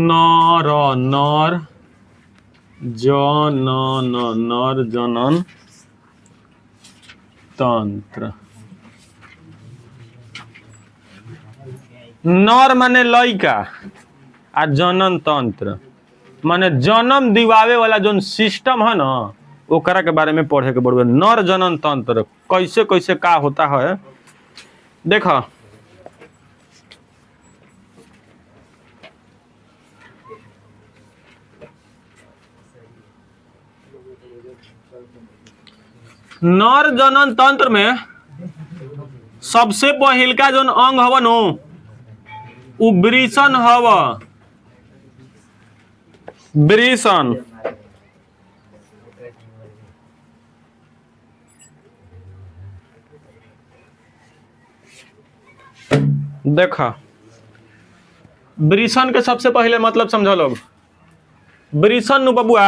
नर नर जनन नर जनन तंत्र। नर माने लइका आ जनन तंत्र माने जन्म दिवावे वाला जो सिस्टम है ना ओकरा के बारे में पढ़े के बड़ुए। नर जनन तंत्र कैसे कैसे का होता है देखा। नर जनन तंत्र में सबसे पहिलका जो अंग हवन उ वृषण हव। वृषण देखा वृषण के सबसे पहले मतलब समझो लोग। वृषण नु बबुआ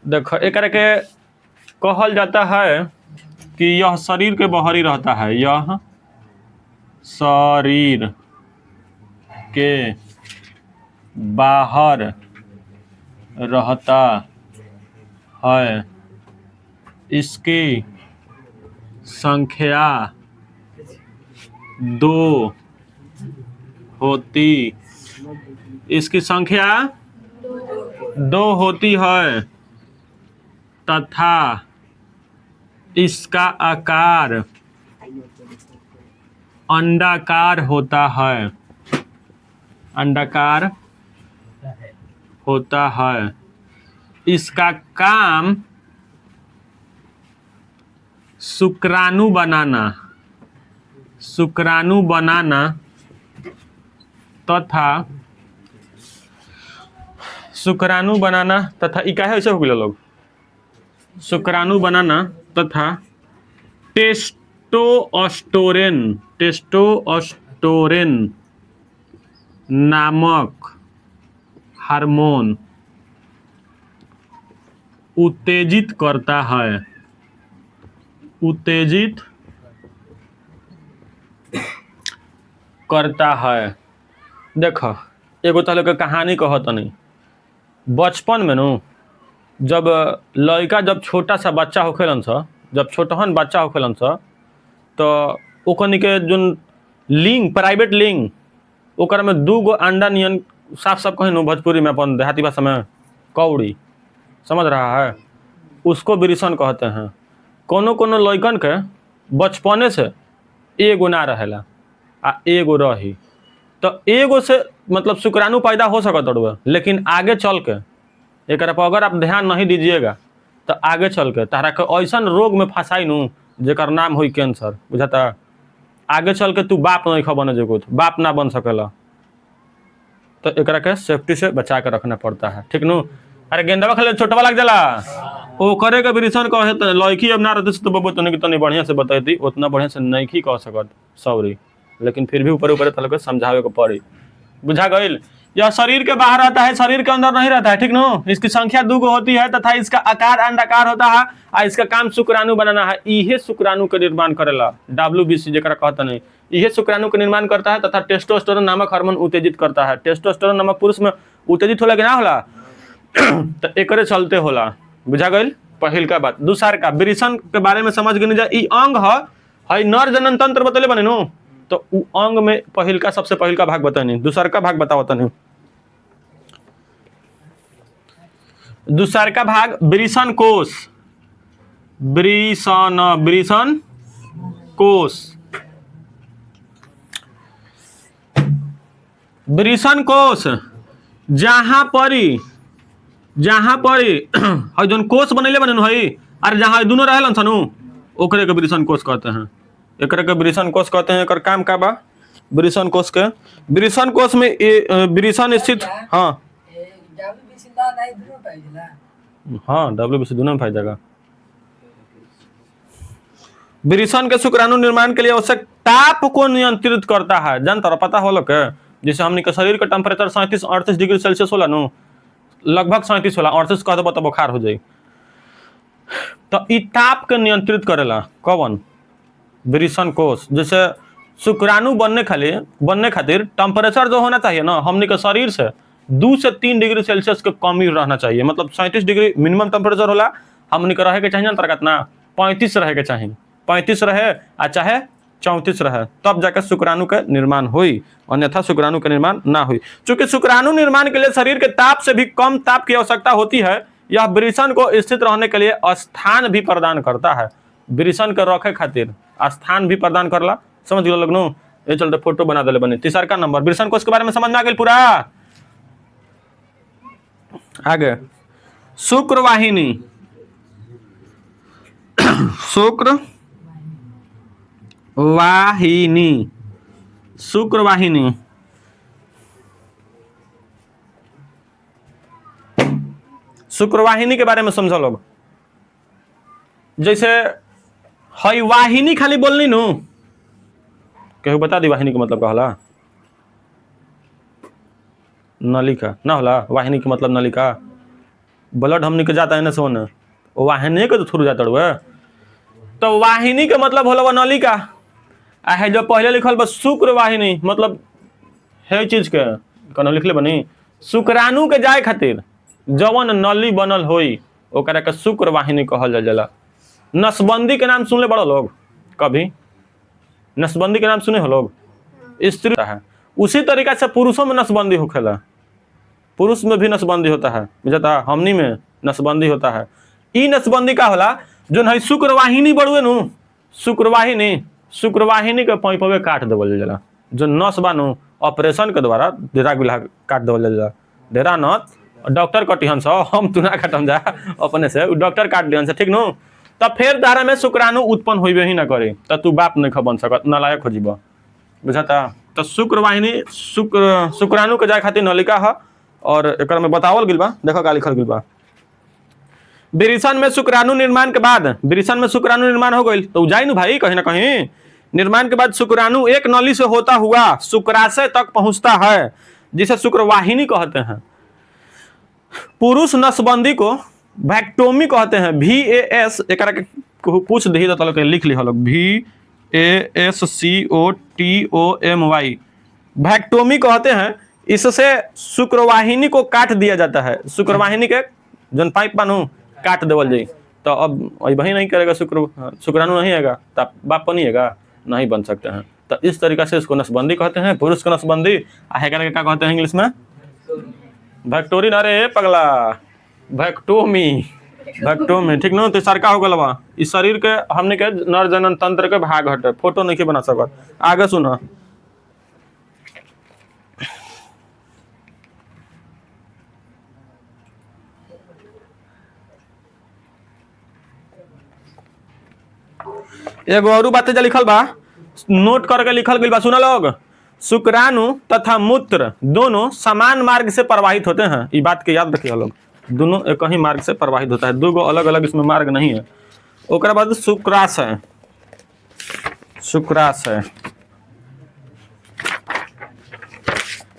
देखो एकरा के कहल जाता है कि यह शरीर के बाहरी रहता है। यह शरीर के बाहर रहता है। इसकी संख्या 2 होती। इसकी संख्या 2 होती है तथा इसका आकार अंडाकार होता है। अंडाकार होता है। इसका काम शुक्राणु बनाना तथा शुक्राणु बनाना तथा इका है ऐसे हो गया लोग। शुक्राणु बनाना तथा टेस्टोस्टेरोन नामक हार्मोन उत्तेजित करता है। उत्तेजित करता है। देखो एगो तहले के कहानी कहत नहीं। बचपन में नु जब लड़का जब छोटा सा बच्चा होखेलन सा, जब छोटहन बच्चा होखेलन सा तो ओकनी के जोन लिंग प्राइवेट लिंग ओकर में 2 गो अंडा नियन साफ साफ कहीं नु भोजपुरी में अपन देहाती भाषा में कौड़ी समझ रहा है उसको वृषण कहते हैं। कोनो कोनो लड़कन के बचपने से एगो ना रहेला आ एगो रही तो एगो से मतलब शुक्राणु पैदा हो सकत है। लेकिन आगे चल के एक पर अगर आप ध्यान नहीं दीजिएगा तो आगे चल के तारा के ऐसा रोग में फंसाई नू जेकर नाम हुई कैंसर। बुझाता आगे चल के तू बाप नहीं खा बने जो बाप ना बन सकेला। तो एक के सेफ्टी से बचा के रखना पड़ता है। ठीक नू। अरे गेंदवा खेले छोटवा लग जाला ओ करे के वृषण कहे तो लड़की अब ना रहते तो बबू तनी बढ़िया से बताती उतना बढ़िया से नहीं कह सकत सॉरी। लेकिन फिर भी ऊपर ऊपर तल के समझावे को पड़ी। बुझा गईल। यह शरीर के बाहर रहता है शरीर के अंदर नहीं रहता है। ठीक नो। इसकी संख्या 2 होती है तथा इसका आकार अंडाकार होता है और इसका काम शुक्राणु बनाना है। इहे शुक्राणु का निर्माण करेला WBC जरा कहता नहीं। यह शुक्राणु का निर्माण करता है तथा टेस्टोस्टेरोन नामक हार्मोन उत्तेजित करता है। टेस्टोस्टेरोन नामक पुरुष में उत्तेजित होला कि ना होला तो एकरे चलते होला। बुझा गईल पहिल का बात। दूसर का वृषण के बारे में समझ गए जा ई अंग है नर जनन तंत्र बतले बने नो तो उ अंग में पहिल का सबसे पहिल का भाग बतानी। दूसर का भाग बताओ तनी। दूसर का भाग वृषण कोष। वृषण कोष। वृषण कोष जहां परी हई जोन कोष बनैले बने हई और जहां दोनों रहेलन सनु ओकरे के वृषण कोष कहते हैं। एकरे के वृषण कोष कहते हैं। एकर काम का बा वृषण कोष के। वृषण कोष में वृषण स्थित हाँ WBC दोनों में पाई जाएगा। वृषण के शुक्राणु निर्माण के लिए आवश्यक ताप को नियंत्रित करता है। जानता रहा पता हो लोग जैसे हमने के शरीर का टेम्परेचर 37-38 डिग्री सेल्सियस होला नु लगभग 37 होला 38 कह दो तो बुखार हो जाए। तो इ ताप के नियंत्रित करेला कौन वृषण कोष। जैसे शुक्राणु बनने खातिर टेम्परेचर जो होना चाहिए ना हमने के शरीर से 2 से 3 डिग्री सेल्सियस के कम ही रहना चाहिए। मतलब 37 डिग्री मिनिमम टेम्परेचर होला, हमने के रहे के चाहिए ना कितना 35 रहे के चाहिए, 35 रहे आ चाहे 34 रहे, तब जाकर शुक्राणु के निर्माण हुई, अन्यथा शुक्राणु का निर्माण ना हुई। चूंकि शुक्राणु निर्माण के लिए शरीर के ताप से भी कम ताप की आवश्यकता होती है, यह वृषण को स्थित रहने के लिए स्थान भी प्रदान करता है। वृषण के रखे खातिर स्थान भी प्रदान करला, समझ गए लोग नु। ये चलते फोटो बना दे बने। तीसरा नंबर वृषण कोश के बारे में समझ में आ गई पूरा। आगे शुक्रवाहिनी, शुक्रवाहिनी शुक्रवाहिनी के बारे में समझो लोग। जैसे हई वाहिनी खाली बोलनी नु, कहू बता दी वाहिनी का मतलब का होला? नलिका ना होला, वाहिनी के मतलब नलिका। ब्लड हमनी के जाता है ना सोन, वाहिनी के तो थ्रू जाता हुआ, तो वाहिनी के मतलब होला वो नलिका। आ है जो पहले लिखल बस शुक्रवाहिनी, मतलब है चीज के कनो लिखले बनी शुक्राणु के जाए खातिर जवन नली बनल होई ओकरा के शुक्रवाहिनी कहल जाला। नसबंदी के नाम सुनले बड़ो लोग कभी? नसबंदी के नाम सुने हो लोग? स्त्री है, उसी तरीका से पुरुषों में नसबंदी होखेला, पुरुष में भी नसबंदी होता है, बुझाता हमनी में नसबंदी होता है। ई नसबंदी का होला जो है शुक्रवाहिनी बड़ुए नु, शुक्रवाहिनी के पैपवे काट देवल जाला। जो नस बा नु ऑपरेशन के द्वारा डेरा गुला काट देवल जाला। डेरा नस डॉक्टर कटिहन से, हम तू ना काटम जा अपने से, डॉक्टर काट दिहन से, ठीक नु। तब फिर धारा में शुक्राणु उत्पन्न होइबे ही ना करे, तो तू बाप नहीं बन सकत, नालायक हो जीबा, बुझाता। तो शुक्रवाहिनी शुक्राणु के जाए खातिर नलिका है, और एक में बतावल गिल बा, देखो का लिखल गिल बा। वृषण में शुक्राणु निर्माण के बाद, वृषण में शुक्राणु निर्माण हो गई तो जाई नु भाई कहीं ना कहीं। निर्माण के बाद शुक्राणु एक नली से होता हुआ शुक्राशय तक पहुंचता है, जिसे शुक्रवाहिनी कहते हैं। पुरुष नसबंदी को वैक्टोमी कहते हैं। VAS एक पूछ दी तो लिख ली लोग, VASCOTOMY वैक्टोमी कहते हैं। इससे शुक्रवाहिनी को काट दिया जाता है। शुक्रवाहिनी के जन पाइप बानू काट देवल जाई, तो अब वही नहीं करेगा, शुक्राणु नहीं आएगा, तब बाप बनिएगा, नहीं बन सकते हैं। तो इस तरीका से इसको नसबंदी कहते हैं, पुरुष को नसबंदी। क्या कहते हैं इंग्लिश में? वैक्टोरिन। अरे पगला, वैक्टोमी, ठीक ना। तो सरका हो गल बा, इस शरीर के हमने के नर जनन तंत्र के भाग हटे, फोटो नहीं के बना सकत। आगे सुना, एगो और बात लिखल बा, नोट करके लिखल गई बा, सुना लोग। शुक्राणु तथा मूत्र दोनों समान मार्ग से प्रवाहित होते हैं। ये बात के याद रखिए लोग, दोनों एक ही मार्ग से प्रवाहित होता है, दो गो अलग अलग इसमें मार्ग नहीं है। ओकरा बाद शुक्राशय,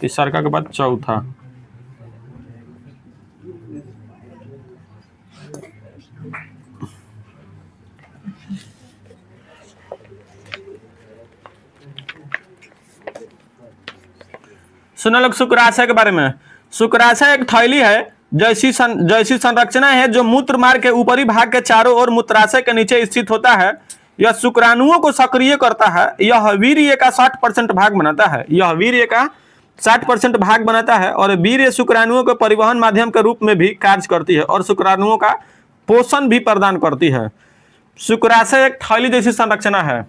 तीसरा के बाद चौथा। सुना लोग शुक्राशय के बारे में। शुक्राशय एक थैली है जैसी संरचना है जो मूत्र मार्ग के ऊपरी भाग के चारों ओर मूत्राशय के नीचे स्थित होता है। यह शुक्राणुओं को सक्रिय करता है। यह वीर्य का 60% भाग बनाता है। यह वीर्य का 60% भाग बनाता है और वीर्य शुक्राणुओं के परिवहन माध्यम के रूप में भी कार्य करती है और शुक्राणुओं का पोषण भी प्रदान करती है। शुक्राशय एक थैली जैसी संरचना है।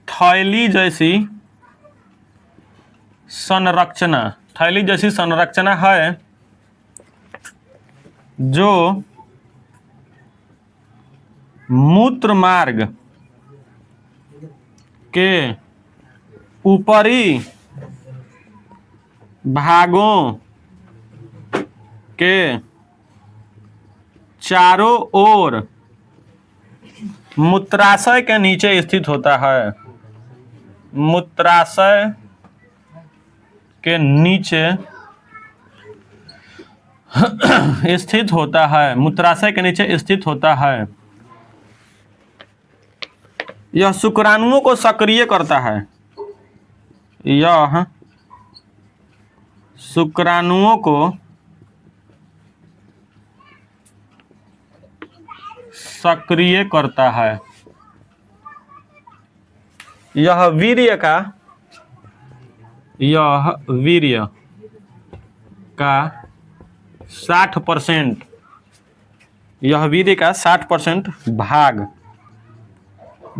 थैली जैसी संरचना है जो मूत्र मार्ग के ऊपरी भागों के चारों ओर मूत्राशय के नीचे स्थित होता है। मूत्राशय के नीचे स्थित होता है। मूत्राशय के नीचे स्थित होता है। यह शुक्राणुओं को सक्रिय करता है। यह शुक्राणुओं को सक्रिय करता है। यह वीर्य का 60%, यह वीर्य का 60% भाग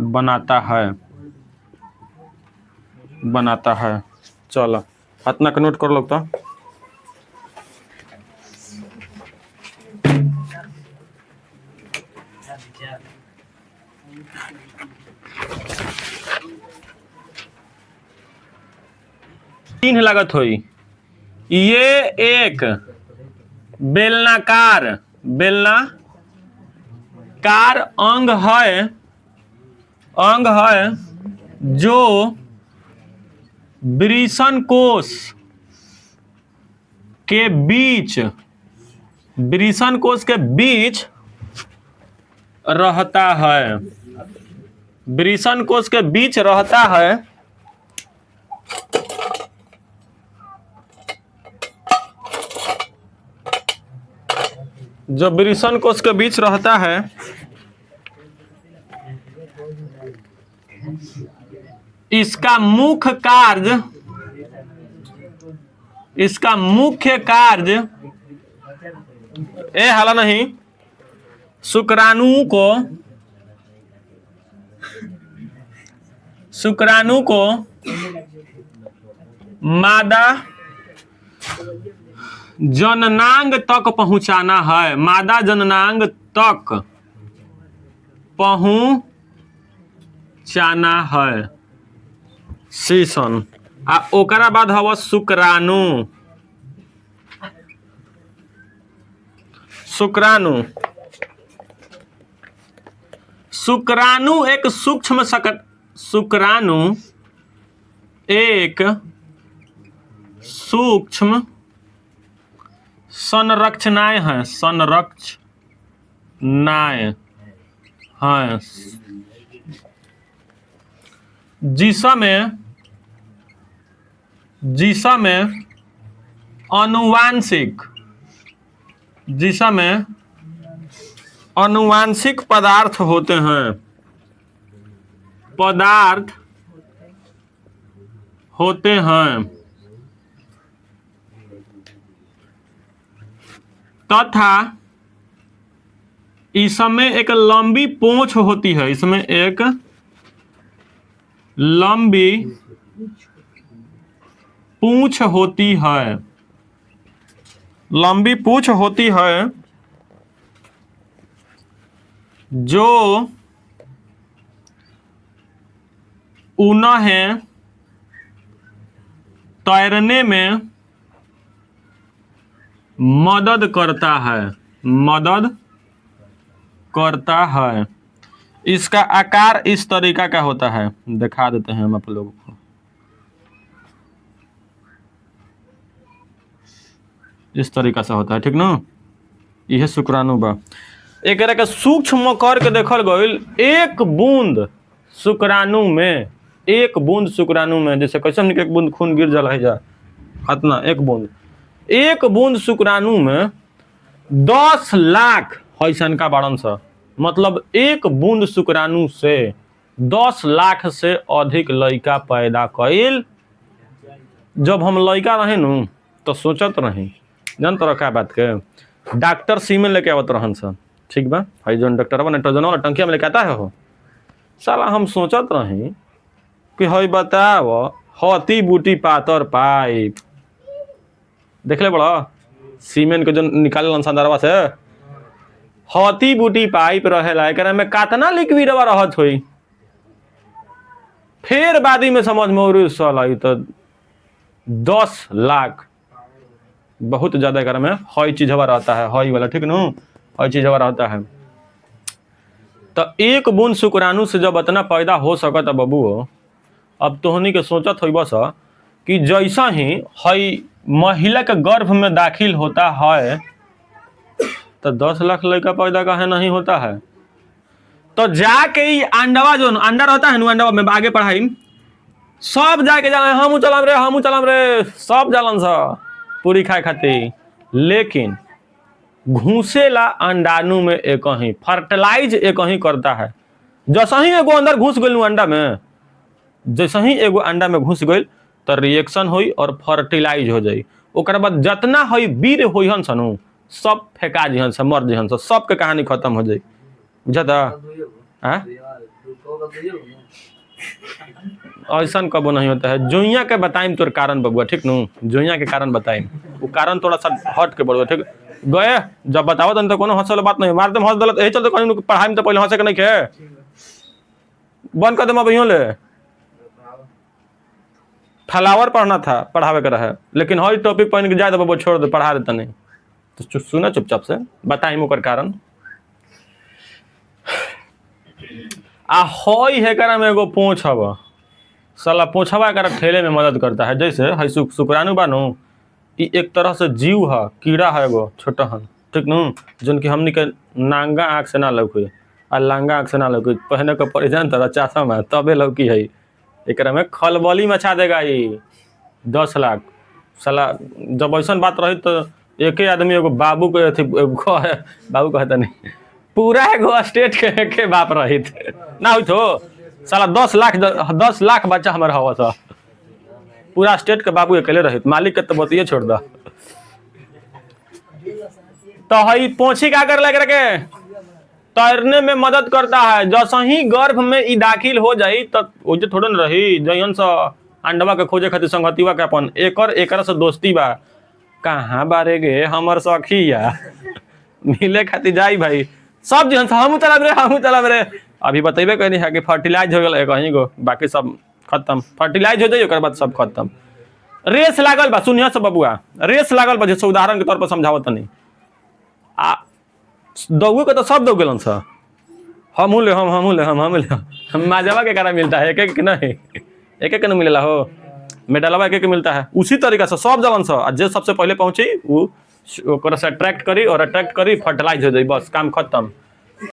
बनाता है। चलो इतना का नोट कर लो तो। तीन लागत हुई। ये एक बेलनाकार अंग है जो वृषण कोश के बीच रहता है। वृषण कोश के बीच रहता है। जो वृषण कोश के बीच रहता है, इसका मुख्य कार्य हाला नहीं, शुक्राणु को मादा जननांग तक पहुंचाना है। मादा जननांग तक पहुंचाना है शीशन। आ ओकरा बाद हवा शुक्राणु एक सूक्ष्म संरचनाएं हैं। जिसमें अनुवांशिक पदार्थ होते हैं तथा इसमें एक लंबी पूंछ होती है। लंबी पूंछ होती है जो उन्हें तैरने में मदद करता है। इसका आकार इस तरीका का होता है, दिखा देते हैं हम आप लोगों को। इस तरीका से होता है, ठीक ना। यह शुक्राणु बा। एक सूक्ष्म करके देखल गईल। एक बूंद शुक्राणु में जैसे कैसे एक बूंद खून गिर जाला है जा इतना, एक बूंद शुक्राणु में 10 लाख हैसन का बाड़न सा। मतलब एक बूंद शुक्राणु से 10 लाख से अधिक लड़का पैदा कईल। जब हम लड़का रहे नु तो सोचत रही, जान तो रखा बात के, डॉक्टर सीमेन लेके आवत रहन सा, ठीक बा। भाई जो डॉक्टर बा नाइट्रोजन वाला टंकिया में लेके आता है हो साला। हम सोचत रही कि हई बताव हती बूटी पातर पाइप देखले बड़ा सीमेन के जो निकाले संदर्भा से, हती बूटी पाइप रहेला, एकरा में कातना लिक्विड रहत होई। फिर बादी में समझ में और साला तो 10 लाख बहुत ज्यादा एकरा में हई चीज रहता है, हई वाला, ठीक नु, हई चीज रहता है। तो एक बूंद शुक्राणु से जब इतना पैदा हो सकता बबू, अब तोहनी के सोचत हो बस कि जैसा ही हई महिला के गर्भ में दाखिल होता है तो 10 लाख लड़का पैदा काहे नहीं होता है। तो जाके ही अंडवा जो अंडा रहता है ना, अंडवा में आगे पढ़ाई सब जाके जाला हम चलम रे सब जालन सा पूरी खाए खातिर। लेकिन घुसेला अंडाणु में एक ही फर्टिलाइज एक ही करता है। जैसे ही एगो अंदर घुस गई अंडा में, जैसे ही एगो अंडा में घुस गई तो रिएक्शन हुई और फर्टिलाइज हो जाई। ओकर बाद जितना हई वीर होई हन सनु सब फेंका जी हन, मर जी हन, सबके कहानी खत्म हो जाई। बुझता ऐसा कबो नहीं होता है। जोइया के बताइम तोर कारण बबुआ, ठीक नू, जोइया के कारण बताइम, वो कारण थोड़ा सा हट के बड़ुआ, ठीक गए जब बताओ तो कोनो हंसल बात नहीं, मार दे हंस दलत यही चलते कहीं पढ़ाई में तो पहले हंसे के नहीं खे बंद कर दे। मैं ले फ्लावर पढ़ना था, पढ़ावे के रहे, लेकिन हर टॉपिक पढ़ने के जाए तो बबुआ छोड़ दे, पढ़ा देता नहीं। तो सुना चुपचाप से बताइम ओकर कारण। आ हई है करा में एगो पोंछ हवा, साला पोंछवा करा ठेले में मदद करता है। जैसे हई शुक्राणु बानू, ई एक तरह से जीव है, कीड़ा है एगो छोटा हन, ठीक नू, जन की हमनी के नांगा आँख से ना लौकी आ लांगा आँख से ना लौकी, पहने के पड़े जान तरह चासा में तबे लौकी है। एकरा में खलबली मचा देगा ये 10 लाख। साला जब ऐसा बात रही तो एक ही आदमी एगो बाबू के अथी बाबू कहता नहीं, पूरा एगो स्टेट के बाप रही ना हुई तो साला 10 लाख बच्चा हमारा हवा था, पूरा स्टेट के बाबू अकेले रही, मालिक के तो बतिये छोड़ दा। तो हई पोछी क्या कर लग रखे तैरने में मदद करता है। जैसे ही गर्भ में ई दाखिल हो जाई तो ओजे थोड़े न रही जयन सा अंडवा के खोजे खातिर संगतिवा के अपन एकर से दोस्ती बा। कहाँ बारे गे हमर सखिया मिले खातिर जाई भाई, सब जन हम चलब रे अभी बतेबे कहनी है कि फर्टिलाइज हो गल कहीं गो, बाकी सब खत्म, फर्टिलाइज हो जाई ओकर बाद सब खत्म। रेस लागल बा, सुनिया सब बबुआ, रेस लागल बा, जैसे उदाहरण के तौर पर समझावत नहीं। आ दौगो के तो सब दौग गेलन सा, हमहू ले हम माजवा के करा मिलता है, एक नहीं, एक न मिलेला हो, मेडलवा एक मिलता है। उसी तरीका से सब जलन सा, जे सबसे पहले पहुंची वो ओकरा से अट्रैक्ट करी और अट्रैक्ट करी फर्टिलाइज हो जाई, बस काम खत्म।